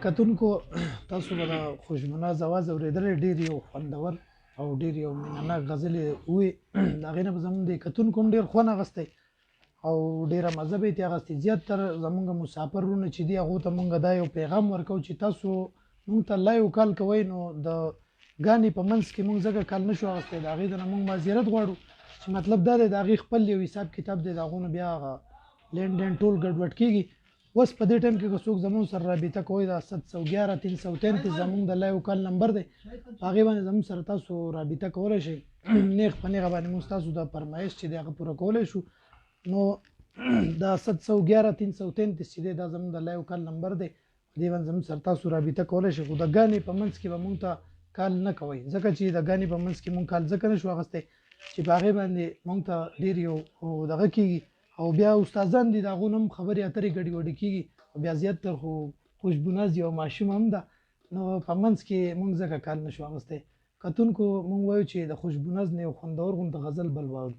کتونکو تاسو به د خوشبناز اواز اورېدلی ډېر یو خوندور او ډېر یو مینهناک غزلې وې د هغې نه به زموږ د کتونکو هم ډېر خوند اخیستی او ډېره مزه به یې ترې اخیستې. زیاتتر زموږ مسافر وروڼه چې دي هغو ته مونږ دا یو پیغام ورکوو چې تاسو مونږ ته لایو کال کوئ نو د ګانې په منځ کې مونږ ځکه کال نه شو اخیستی د هغې نه مونږ معذرت غواړو چې مطلب دا دی د هغې خپل یو حساب کتاب دی د هغو نه بیا هغه لین دین ټول ګډوډ کېږي. اوس په دې ټایم کې که څوک زموږ سره رابطه کوئ دا 711 333 زموږ د لایو کال نمبر دی په هغې باندې زموږ سره تاسو رابطه کولی شئ نیغ په نیغه باندې موږ ستاسو د فرمایش چې دی هغه پوره کولی شو. نو دا 711 333 چې دی دا زموږ د لایو کال نمبر دی په دې باندې زموږ سره تاسو رابطه کولی شئ خو د ګانې په منځ کې به موږ ته کال نه کوئ ځکه چې د ګانې په منځ کې موږ کال ځکه نه شو اخیستی چې په هغې باندې موږ ته ډېر یو دغه کېږي او بیا استادان دي د هغو نه هم خبرې اترې ګډوډې کېږي او بیا زیاتتر خو خوشبوناز یو ماشوم هم ده نو په منځ کې موږ ځکه کال نه شو اخیستی. کتونکو موږ وایو چې د خوشبوناز نه یو خوندور غونډه غزل بل واورو.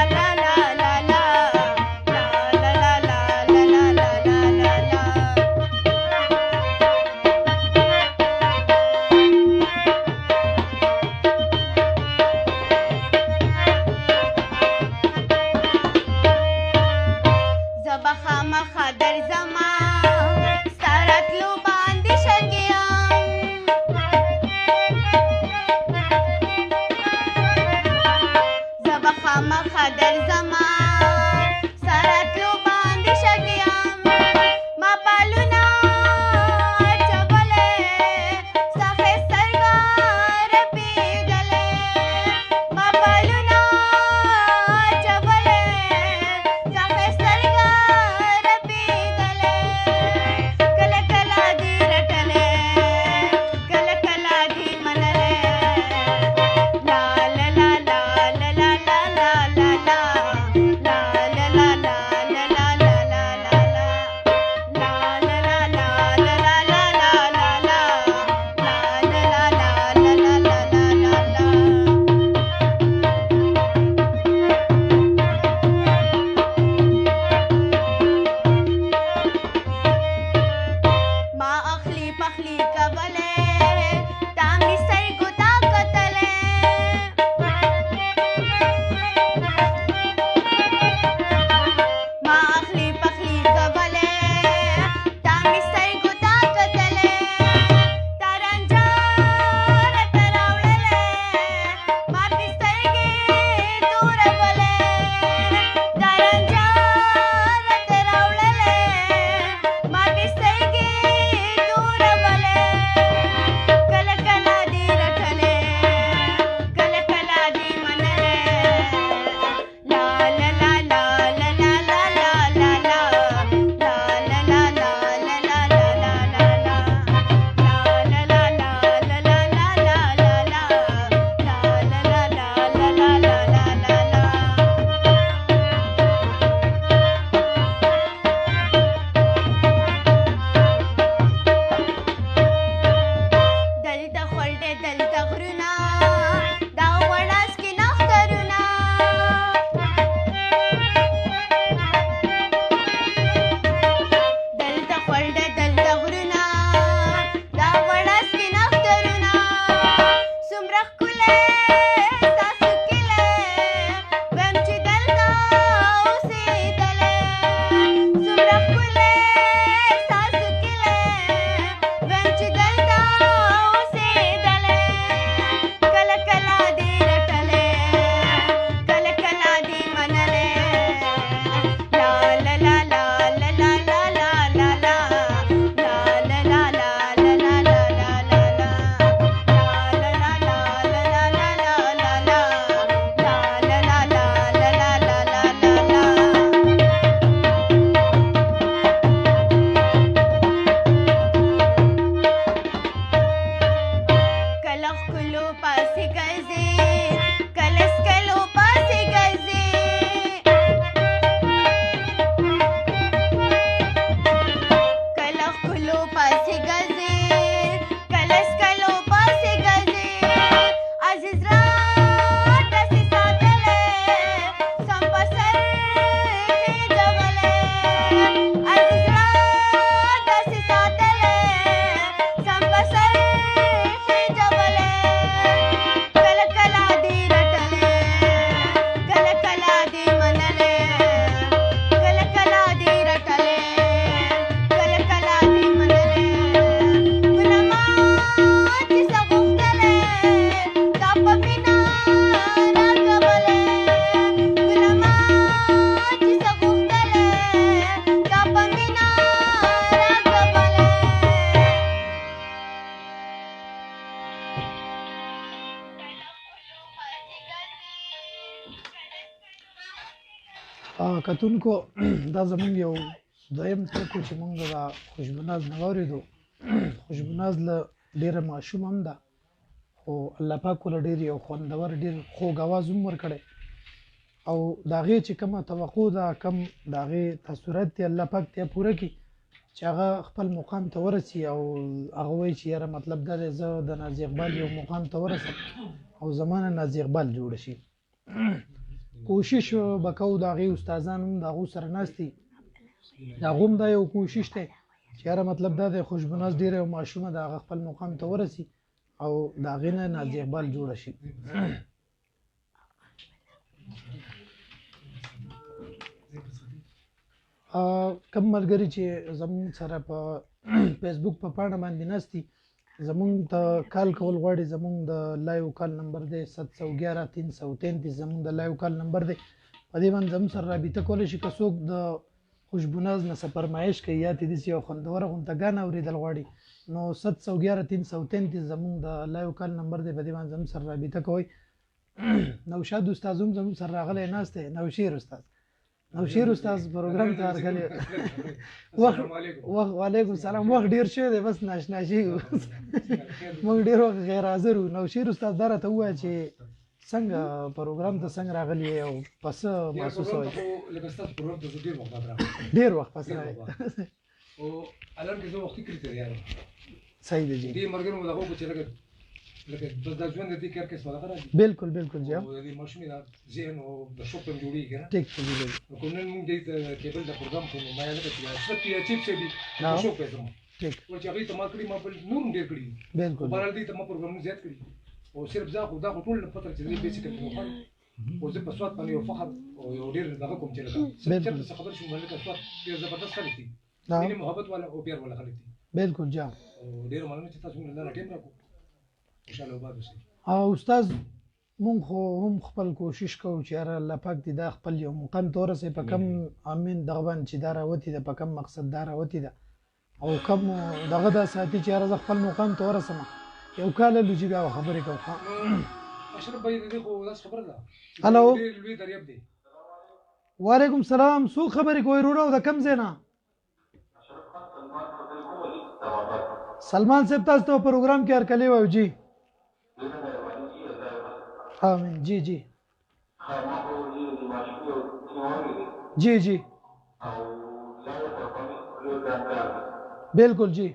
La کتونکو دا زمونږ یو دویم ټکی چې مونږ د خوشبوناز نه واورېدو. خوشبوناز له ډېره ماشوم هم ده خو الله پاک ورله ډېر یو خوندور ډېر خوږ اواز هم ورکړی او د هغې چې کومه توقع ده کم د هغې تاثرات دی الله پاک ته پوره کړي چې هغه خپل مقام ته ورسي او هغه وایي چې یاره مطلب دا دی زه د نازي اقبال یو مقام ته ورسم او زما نه نازي اقبال جوړه شي. کوشش به کوو د هغې استادان هم د هغو سره ناست دي د هغو هم دا یو کوشش دی چې یاره مطلب دا دی خوشبوناز ډېره یو ماشومه د هغه خپل مقام ته ورسي او د هغې نه نازي اقبال جوړه شي. کم ملګري چې زمونږ سره په فیسبوک په پاڼه باندې ناست دي زمونږ ته کال کول غواړي زمونږ د لایو کال نمبر دی 711-333 زمونږ د لایو کال نمبر دی په دې باندې زموږ سره رابطه کولی شي که څوک د خوشبوناز نه څه فرمایش کوي یا دې داسې یو خوندوره غونته ګانه اورېدل غواړي نو 711-333 زمونږ د لایو کال نمبر دی په دې باندې زموږ سره رابطه کوئ. نوشاد استاد هم زموږ سره راغلی ناست دی. نوشیر استاد استاد پروګرام ته ورغلی وعلیکم السلام. وخت ډېر شوی دی بس ناشنا شوي موږ ډېر وخت غیر حاضر وو. نوشیر استاد دا راته ووایه چې څنګه پروګرام ته څنګه راغلی یې او په څه محسوسوئ؟ ډېر وخت پس راغلی صحیح دی جی بالکل بالکل جی ماشومې د ذهن او د شوق په جوړیږي نه ټیک دی نو نن موږ د کیبل د پروګرام کوو ما یې لکه چې څه چیپ څه دي شوق په زمو ټیک او چې هغه ته ما کړی ما په نور ډېر کړی بالکل بهر دې ته ما پروګرام زیات کړی او صرف ځا خو دا ټول په فتره چې دې بیسیک ته مخه او زه په سواد باندې یو فخر او یو ډېر دغه کوم چې لکه څه خبر شوم لکه سواد ډېر زبردست خلک دي مینه محبت والا او پیار والا خلک دي بالکل جا او ډېر مننه چې تاسو موږ نه ټیم راکو ان شاء الله وبا بشي. استاد مونږ خو هم خپل کوشش کوو چې یاره الله پاک دې دا خپل یو مقام ته ورسوي په کم امین دغه باندې چې دا راوتې ده په کم مقصد دا راوتې ده او کم دغه دا ساتي چې یاره زه خپل مقام ته ورسم یو کال لوجي بیا خبرې کوو. اشرف بھائی دې خو داس خبره ده هلو لوی دریاب دی. وعلیکم السلام. څوک خبرې کوئ وروره او د کم ځای نه؟ سلمان صاحب تاسو ته پروګرام کې هرکلی وایو جی آمین جی جی جی جی بالکل جی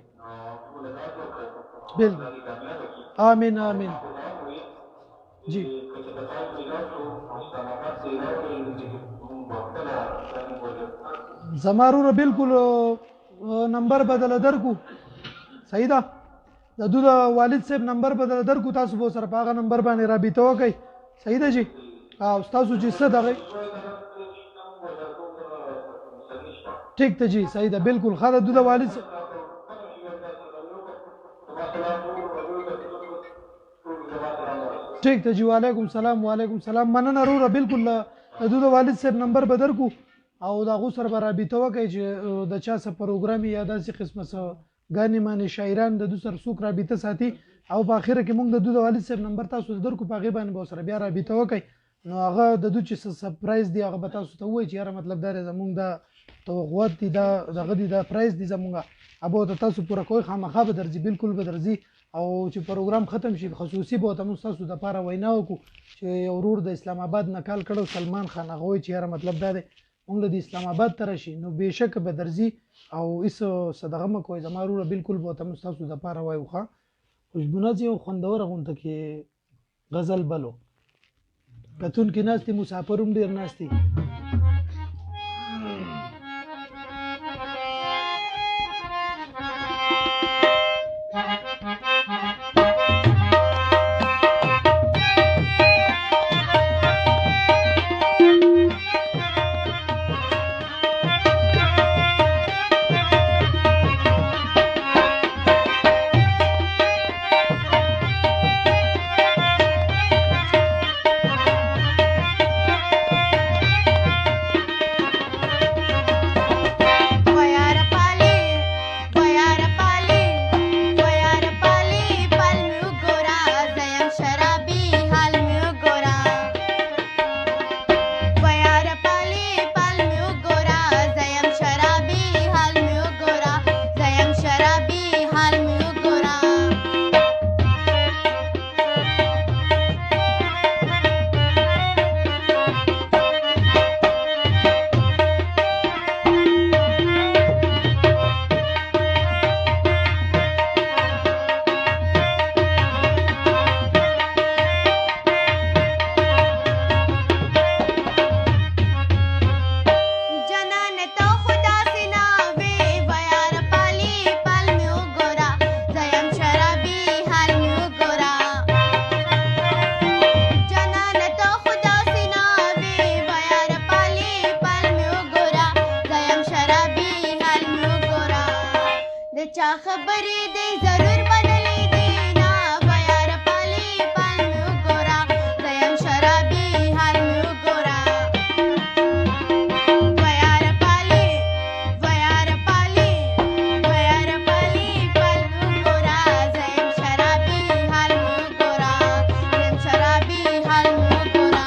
بالکل آمین آمین جی زمارو بالکل نمبر بدل درکو صحیح ده د دوی د والد صاحب نمبر بدل درکو تاسو به سره په هغه نمبر باندې رابطه وکړئ صحیح ده جی او تاسو چې څه دغه ټیک ته جی صحیح ده بالکل ښه ده دوی د والد ټیک ته جی وعلیکم السلام وعلیکم السلام مننه وروره بالکل د دوی د والد صاحب نمبر به درکو او د هغو سره به رابطه وکړئ چې د چا څه پروګرام یا داسې قسمه څه ګانې مانې شاعران د دوی سره څوک رابطه ساتي او په اخره کې موږ د دوی د والد صاحب نمبر تاسو درکو په هغې باندې به ورسره بیا رابطه وکړئ نو هغه د دوی چې څه سپرایز دی هغه به تاسو ته ووایي چې یاره مطلب دا دی زموږ دا توقعات دي دا دغه دي دا پرایز دي زموږ ابو ته تاسو پوره کوئ خامخا به درځي بالکل به درځي او چې پروګرام ختم شي خصوصي به ورته موږ تاسو دپاره وینا وکړو چې یو ورور د اسلام آباد نه کال کړی سلمان خان هغه وایي چې یاره مطلب دا دی موږ د اسلام آباد ته راشي نو بېشکه به درځي او هېڅ څه دغه مه کوئ زما وروره بالکل به ورته موږ ستاسو دپاره وایو ښه خوشبوناز یو خوندوره غونته کې غزل بلو کتونکي ناست دي مسافر هم ډېر ناست دي خبرې دې ضرور منلې دي نه بیار پالي پال مې وګوره زه یم شرابي حال مې وګوره بیار پالي بیار پالي بیار پالي پال مې وګوره زه یم شرابي حال مې وګوره زه یم شرابي حال مې وګوره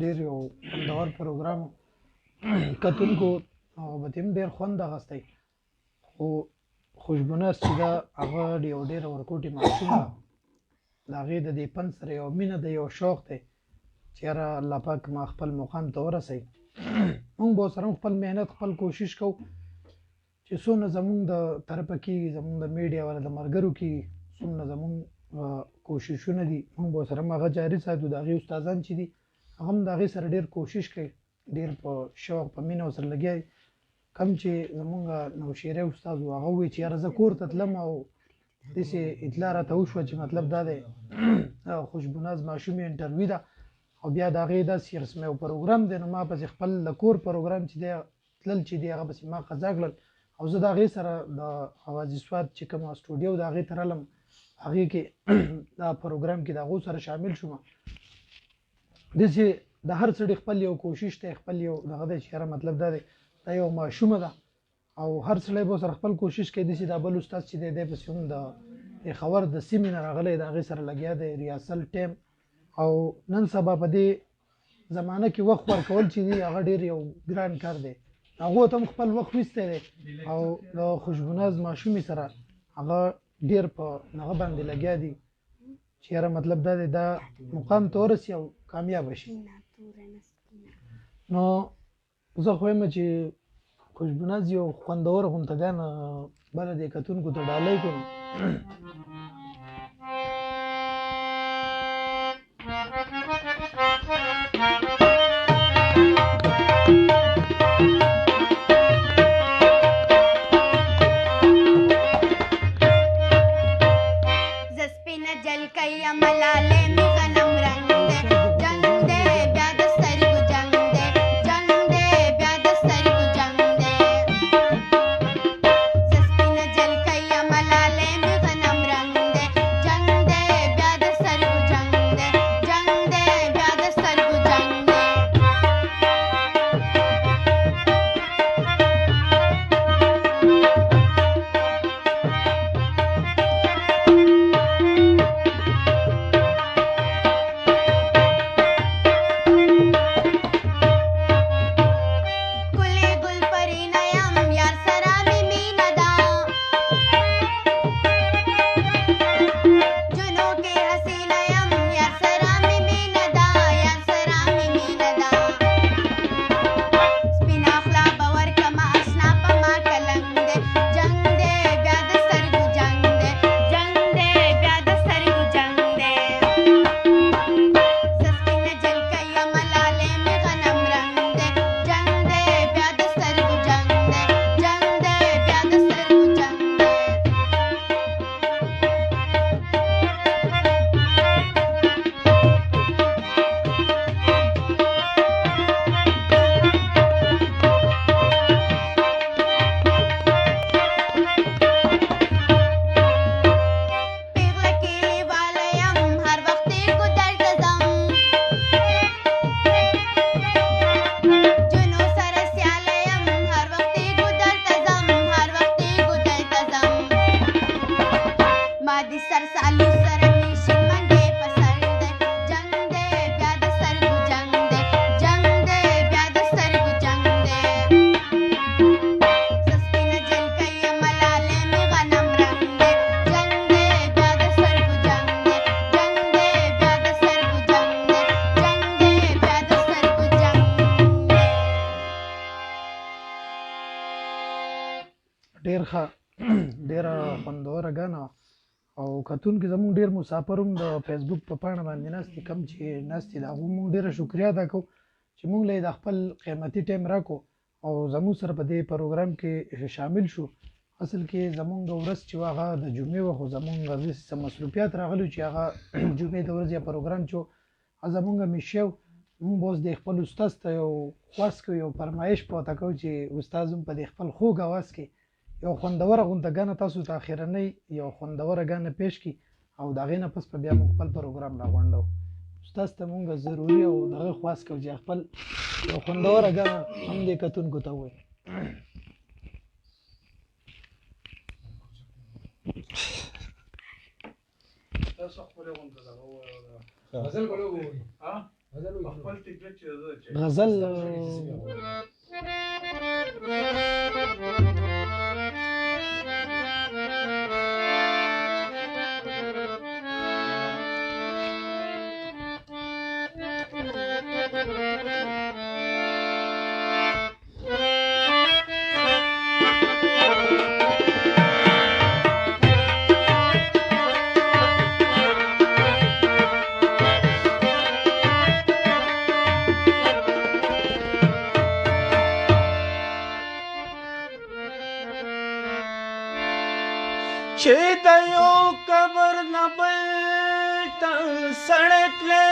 ډېر یو خوندور پروګرام کتونکو به تیم ډېر خوند اخیستی خو خوشبونس چې ده هغه یو ډېره ورکوټې معصوم ده د هغې د دې فن سره یو مینه ده یو شوق دی چې یاره الله پاک ما خپل مقام ته ورسوي موږ به ورسره خپل محنت خپل کوشش کوو چې څومره زموږ د طرفه کېږي زموږ د میډیا والا د ملګرو کېږي څومره زموږ کوششونه دي موږ به ورسره هم هغه جاري ساتو د هغې استادان چې دي هغه هم د هغې سره ډېر کوشش کوي ډېر په شوق په مینه ورسره لګیا دي کم چې زموږ نوشیری استاد و هغه ووایي چې یاره زه کور ته تلم او داسې اطلاع راته وشوه چې مطلب دا دی خوشبوناز ماشوم یې انټرویو ده او بیا د هغې داسې رسم یو پروګرام دی نو ما پسې خپل د کور پروګرام چې دی تلل چې دی هغه پسې ما قضا کړل او زه د هغې سره د اوازې سواد چې کوم سټوډیو د هغې ته رالم هغې کې دا پروګرام کې د هغو سره شامل شوم داسې د هر سړي خپل یو کوشش دی خپل یو دغه دی چې یاره مطلب دا دی دا یو ماشومه ده او هر سړی به سره خپل کوشش کوي داسې دا بل استاد چې دی دی پسې هم د پېښور د سیمې نه راغلی د هغې سره لګیا دی ریاسل ټیم او نن سبا په دې زمانه کې وخت ورکول چې دی هغه ډېر یو ګران کار دی هغو ته هم خپل وخت ویستی دی او د خوشبوناز ماشومې سره هغه ډېر په هغه باندې لګیا دي چې یاره مطلب دا دی دا مقام ته ورسي او کامیابه شي نو زه خو یم چې خوشبوناز یو خوندور غونټګان بله دې کتونکو ته ډالۍ کړو ډېر ښه ډېره خوندوره ګانه او کتونکي زموږ ډېر مسافر هم د فیسبوک په پاڼه باندې ناست دي کم چې ناست دي د هغو موږ ډېره شکریا ادا کوو چې موږ له یې د خپل قیمتي ټایم راکړو او زموږ سره په دې پروګرام کې شامل شو اصل کې زموږ ورځ چې هغه د جمعې وه خو زموږ څه مصروفیات راغلي چې هغه جمعې د ورځې پروګرام چې زموږ میشو موږ اوس د خپل استاد ته یو خواست کوو یو فرمایش پورته کوو چې استاد هم په دې خپل خوږ اواز کې یو خوندوره غونډګانه تاسو ته اخرنۍ یو خوندوره ګانه پیش کړي او د هغې نه پس په بیا موږ خپل پروګرام راغونډو استاد ته موږ ضروري او دغه خواست کوو چې خپل یو خوندوره ګانه هم دې کتونکو ته ووایي تاسو خپل غونډه غزل غلو ها خپل ټیکټ چې غزل چې د یو قبر نه بل ته سړک لې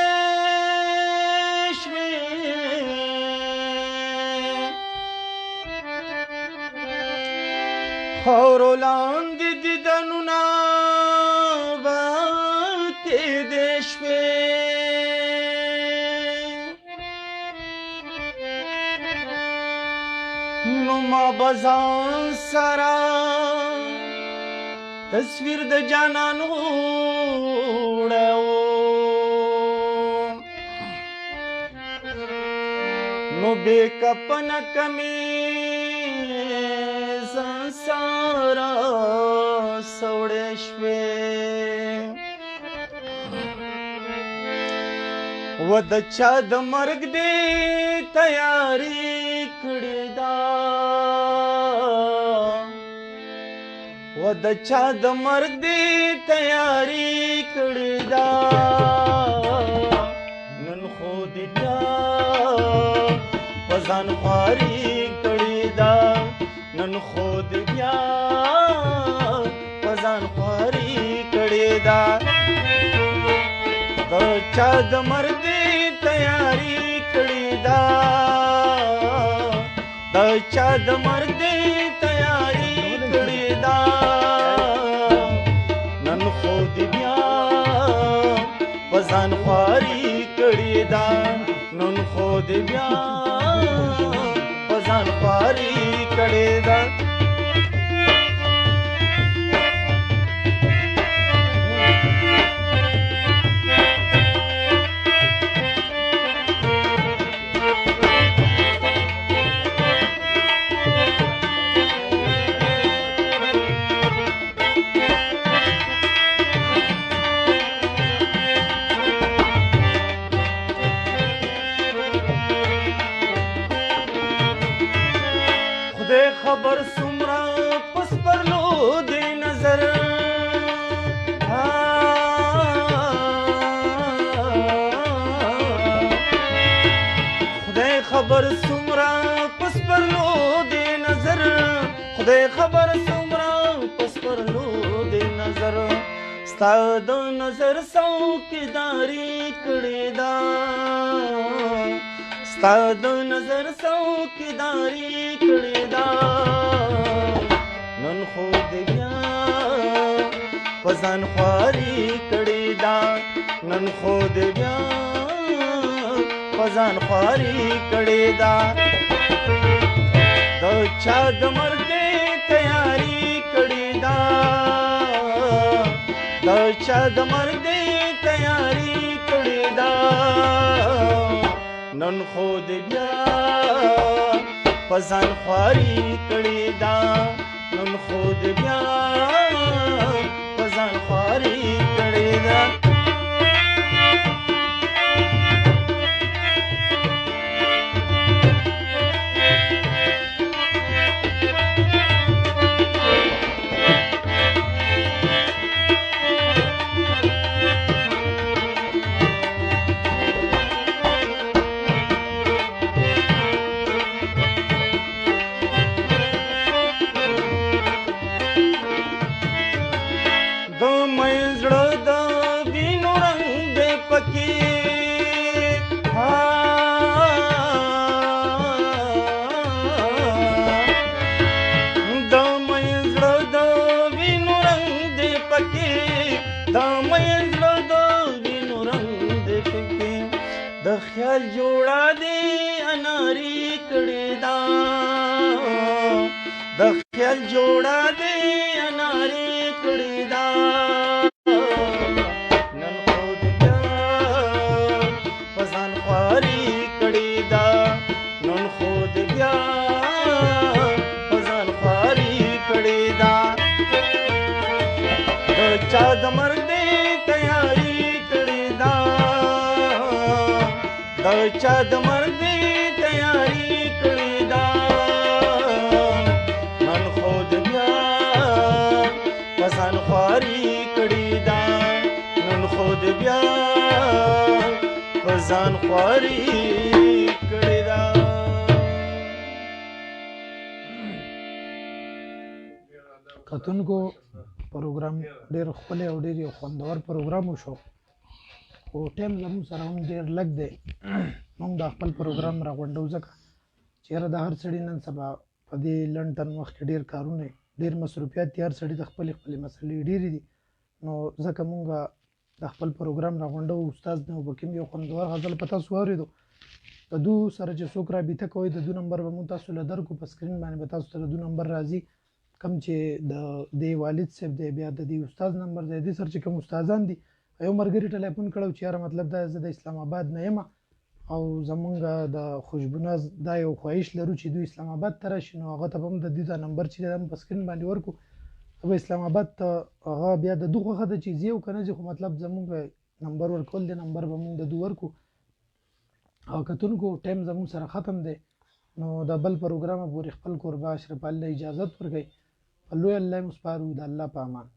ستورو لاندې دیدنونه به کېدې شوې نو ما به ځان سره تصویر د جانان وړی و نو بې کفنه کمیز ځان سره سوړی شوې و د چا د مرګ دې تیاري کړې ده و د چا د مرګ دې تیاري کړې ده نن خو دې بیا په ځان خواري کړې ده نن خو دې بیا په ځان خواري کړې ده د چا د مرګ دې تیاري کړې ده د چا د مرګ دې تیاري کړې ده نن خو دې بیا په ځان خواري کړې ده نن خو دې بیا په ځان خواري کړې ده خبر سمرا پس پر لو دے نظر خدای خبر سمرا پس پر لو دے نظر خدای خبر سمرا پس پر لو دے نظر ستا د نظر څوکیداري کړې ده ستا د نظر څوکیداري کړې ده نن خو دې بیا په ځان خواري کړې ده نن خو دې بیا په ځان خواري کړې ده د چا د مرګ دې تیاري کړې ده د چا د مرګ دې تیاري کړې ده نن خو دې بیا په ځان خواري کړې ده نن خو دې بیا په ځان خواري کړې ده د خیال جوړه دې اناري کړې ده د خیال جوړه دې اناري کړې ده نن خو دې بیا په ځان خواري کړې ده نن خو دې بیا په ځان خواري کړې ده د چا د مرګ دې تیاري کړې ده د چا د مرګ دې تیاري کړې ده نن خو دې بیا په ځان خواري کړې ده نن خو دې بیا په ځان خواري کړې ده کتونکو پروګرام ډېر ښکلی او ډېر یو خوندور پروګرام وشو خو ټایم زموږ سره هم ډېر لږ دی موږ دا خپل پروګرام راغونډو ځکه چېرې د هر سړي نن سبا په دې لنډ تن وخت کې ډېر کارونه ډېر مصروفیات دي، هر سړي د خپلې مسلې ډېرې دي. نو ځکه مونږ د خپل پروګرام راغونډو. استاد نوبکیم یو خوندور غزل په تاسو واورېدو. د دو سره چې څوک رابطه کوئ د دو نمبر به مونږ تاسو له درکو. په سکرین باندې به تاسو ته د دو نمبر راځي، کوم چې د دې والد صاحب دی، بیا د دې استاد نمبر دی. دې سره چې کوم استادان دي، یو ملګري ټلیفون کړی چې یاره مطلب دا زه د اسلام آباد نه یم او زمونږ د خوشبوناز دا یو خواهش لرو چې دوی اسلام آباد ته راشي. نو هغه ته به هم د دې دا نمبر چې دی دا په سکرین باندې ورکو. به اسلام آباد ته هغه بیا د دو خوښه ده چې ځي او که نه ځي، خو مطلب زمونږ نمبر ورکول دی، نمبر به مونږ د دو ورکو. او کتونکو ټایم زموږ سره ختم دی، نو د بل پروګرامه پورې خپل کوربه اشرف الله اجازت ورکوي. په لوی الله مو سپارو، د الله په امان.